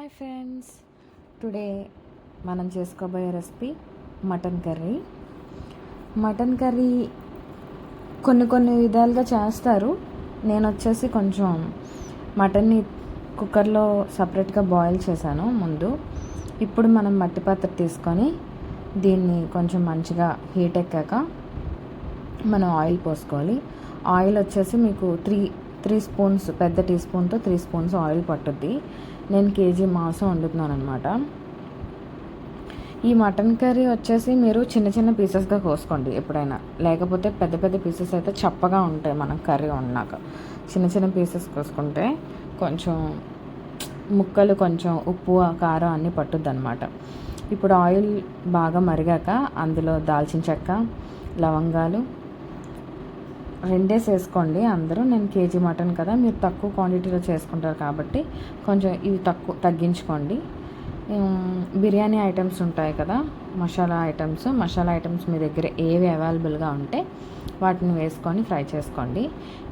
Hi friends, today మనం చేసుకోబోయే recipe mutton curry. Mutton curry కొన్ని విధాలుగా చేస్తారు. నేను వచ్చేసి కొంచెం మటన్ని కుక్కర్లో సపరేట్గా బాయిల్ చేశాను ముందు. ఇప్పుడు మనం మట్టి పాత్ర తీసుకొని దీన్ని కొంచెం మంచిగా హీట్ ఎక్కాక మనం ఆయిల్ పోసుకోవాలి. ఆయిల్ వచ్చేసి మీకు త్రీ స్పూన్స్, పెద్ద టీ స్పూన్తో 3 స్పూన్స్ ఆయిల్ పట్టుద్ది. నేను కేజీ మాంసం వండుతున్నాను అనమాట. ఈ మటన్ కర్రీ వచ్చేసి మీరు చిన్న చిన్న పీసెస్గా కోసుకోండి ఎప్పుడైనా, లేకపోతే పెద్ద పెద్ద పీసెస్ అయితే చప్పగా ఉంటాయి. మనం కర్రీ వండినాక చిన్న చిన్న పీసెస్ కోసుకుంటే కొంచెం ముక్కలు కొంచెం ఉప్పు కారం అన్నీ పట్టుద్ది అనమాట. ఇప్పుడు ఆయిల్ బాగా మరిగాక అందులో దాల్చిన చెక్క, లవంగాలు 2 వేసుకోండి అందరూ. నేను కేజీ మటన్ కదా, మీరు తక్కువ క్వాంటిటీలో చేసుకుంటారు కాబట్టి కొంచెం ఇవి తగ్గించుకోండి. బిర్యానీ ఐటమ్స్ ఉంటాయి కదా, మసాలా ఐటమ్స్ మీ దగ్గర ఏవి అవైలబుల్గా ఉంటే వాటిని వేసుకొని ఫ్రై చేసుకోండి.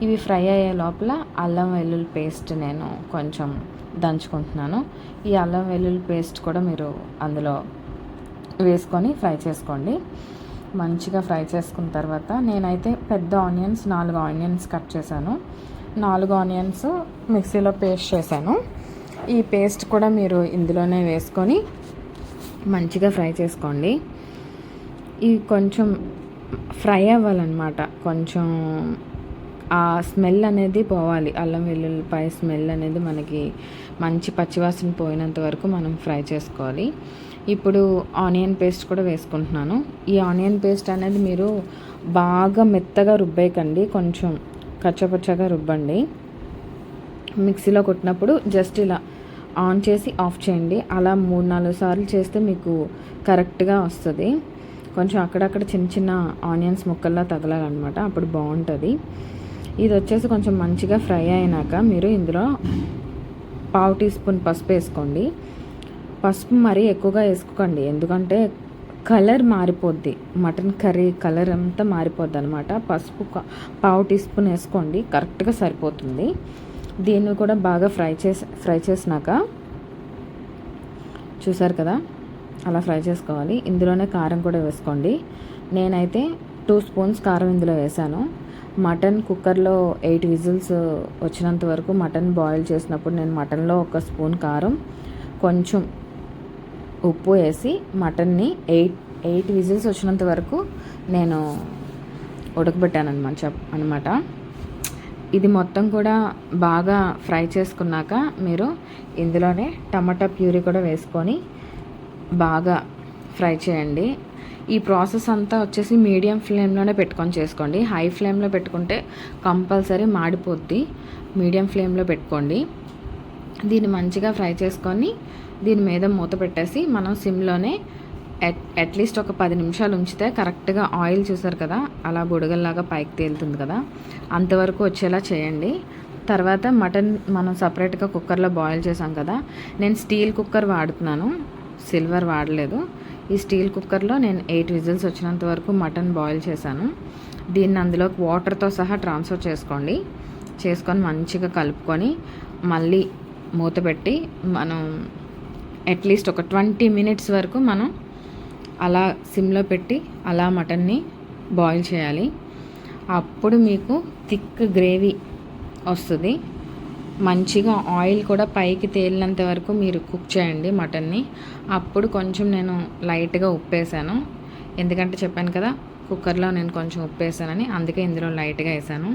ఇవి ఫ్రై అయ్యే లోపల అల్లం వెల్లుల్లి పేస్ట్ నేను కొంచెం దంచుకుంటున్నాను. ఈ అల్లం వెల్లుల్లి పేస్ట్ కూడా మీరు అందులో వేసుకొని ఫ్రై చేసుకోండి. మంచిగా ఫ్రై చేసుకున్న తర్వాత నేనైతే పెద్ద ఆనియన్స్ 4 ఆనియన్స్ కట్ చేశాను. 4 ఆనియన్స్ మిక్సీలో పేస్ట్ చేశాను. ఈ పేస్ట్ కూడా మీరు ఇందులోనే వేసుకొని మంచిగా ఫ్రై చేసుకోండి. ఇవి కొంచెం ఫ్రై అవ్వాలన్నమాట. కొంచెం ఆ స్మెల్ అనేది పోవాలి. అల్లం వెల్లుల్లిపాయ స్మెల్ అనేది మనకి మంచి పచ్చివాసన పోయినంత వరకు మనం ఫ్రై చేసుకోవాలి. ఇప్పుడు ఆనియన్ పేస్ట్ కూడా వేసుకుంటున్నాను. ఈ ఆనియన్ పేస్ట్ అనేది మీరు బాగా మెత్తగా రుబ్బేయకండి, కొంచెం కచ్చపచ్చగా రుబ్బండి. మిక్సీలో కొట్టినప్పుడు జస్ట్ ఇలా ఆన్ చేసి ఆఫ్ చేయండి. అలా 3-4 సార్లు చేస్తే మీకు కరెక్ట్గా వస్తుంది. కొంచెం అక్కడక్కడ చిన్న చిన్న ఆనియన్స్ ముక్కల్లా తగలాలన్నమాట, అప్పుడు బాగుంటుంది. ఇది వచ్చేసి కొంచెం మంచిగా ఫ్రై అయినాక మీరు ఇందులో 1/2 టీ స్పూన్ పసుపు వేసుకోండి. పసుపు మరీ ఎక్కువగా వేసుకోకండి, ఎందుకంటే కలర్ మారిపోద్ది, మటన్ కర్రీ కలర్ అంతా మారిపోద్ది అనమాట. పసుపు 1/2 టీ స్పూన్ వేసుకోండి, కరెక్ట్గా సరిపోతుంది. దీన్ని కూడా బాగా ఫ్రై చేసినాక చూసారు కదా, అలా ఫ్రై చేసుకోవాలి. ఇందులోనే కారం కూడా వేసుకోండి. నేనైతే 2 స్పూన్స్ కారం ఇందులో వేసాను. మటన్ కుక్కర్లో 8 విజిల్స్ వచ్చినంత వరకు మటన్ బాయిల్ చేసినప్పుడు నేను మటన్లో 1 స్పూన్ కారం, కొంచెం ఉప్పు వేసి మటన్ని 8 విజిల్స్ వచ్చినంత వరకు నేను ఉడకబెట్టాను అనమాట. ఇది మొత్తం కూడా బాగా ఫ్రై చేసుకున్నాక మీరు ఇందులోనే టమాటా ప్యూరీ కూడా వేసుకొని బాగా ఫ్రై చేయండి. ఈ ప్రాసెస్ అంతా వచ్చేసి మీడియం ఫ్లేమ్లోనే పెట్టుకొని చేసుకోండి. హై ఫ్లేమ్లో పెట్టుకుంటే కంపల్సరీ మాడిపోద్ది. మీడియం ఫ్లేమ్లో పెట్టుకోండి. దీన్ని మంచిగా ఫ్రై చేసుకొని దీని మీద మూత పెట్టేసి మనం సిమ్లోనే అట్లీస్ట్ ఒక 10 నిమిషాలు ఉంచితే కరెక్ట్గా ఆయిల్ చూసారు కదా, అలా బుడగల్లాగా పైకి తేలుతుంది కదా, అంతవరకు వచ్చేలా చేయండి. తర్వాత మటన్ మనం సపరేట్గా కుక్కర్లో బాయిల్ చేసాం కదా, నేను స్టీల్ కుక్కర్ వాడుతున్నాను, సిల్వర్ వాడలేదు. ఈ స్టీల్ కుక్కర్లో నేను 8 విజిల్స్ వచ్చినంత వరకు మటన్ బాయిల్ చేశాను. దీన్ని అందులోకి వాటర్తో సహా ట్రాన్స్ఫర్ చేసుకొని మంచిగా కలుపుకొని మళ్ళీ మూత పెట్టి మనం అట్లీస్ట్ ఒక 20 మినిట్స్ వరకు మనం అలా సిమ్లో పెట్టి అలా మటన్ని బాయిల్ చేయాలి. అప్పుడు మీకు థిక్ గ్రేవీ వస్తుంది. మంచిగా ఆయిల్ కూడా పైకి తేలినంత వరకు మీరు కుక్ చేయండి మటన్ని. అప్పుడు కొంచెం నేను లైట్గా ఉప్పు వేసాను, ఎందుకంటే చెప్పాను కదా కుక్కర్లో నేను కొంచెం ఉప్పు వేసానని, అందుకే ఇందులో లైట్గా వేసాను.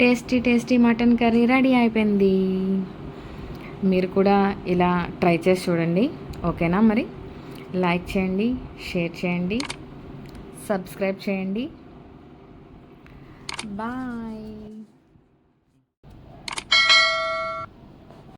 టేస్టీ మటన్ కర్రీ రెడీ అయిపోయింది. మీరు కూడా ఇలా ట్రై చేసి చూడండి. ఓకేనా? మరి లైక్ చేయండి, షేర్ చేయండి, సబ్స్క్రైబ్ చేయండి. బాయ్.